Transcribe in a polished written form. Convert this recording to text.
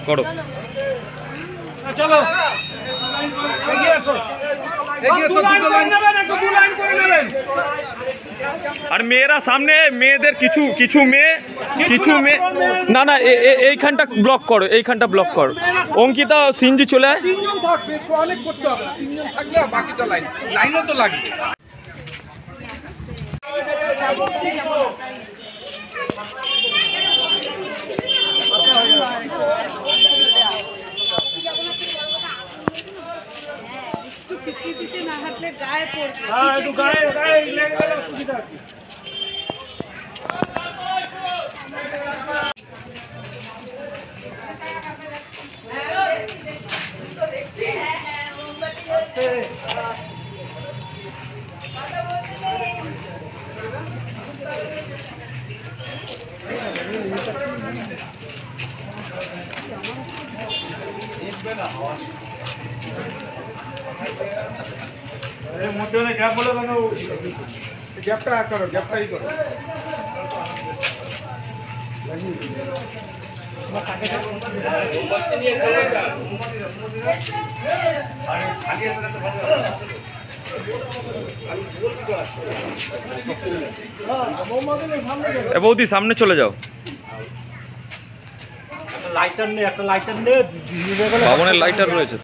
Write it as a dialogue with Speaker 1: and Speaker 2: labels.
Speaker 1: করো।
Speaker 2: চলো এগিয়ে আসো, এগিয়ে এসো, দুটো লাইন করে নেবেন।
Speaker 1: আর মেয়েরা সামনে, মেয়েদের কিছু মেয়ে না না এইখানটা ব্লক করো, এইখানটা ব্লক করো। অঙ্কিতা সিনজি চলে আয়।
Speaker 2: তিনজন থাকবে, অনেক করতে হবে, তিনজন থাকলে বাকিটা লাইনও তো লাগবে।
Speaker 3: পিছিয়ে না হাঁটলে গায়ে পড়বে।
Speaker 2: হ্যাঁ, একটু গায়ে লেগে গেলে সুবিধা আছে। মধ্যে গ্যাপ বলে কেন, গ্যাপটা করো, গ্যাপটাই করো।
Speaker 1: বৌদি সামনে চলে যাও।
Speaker 2: লাইটার নে, একটা লাইটার নে,
Speaker 1: ভবনের লাইটার রয়েছে।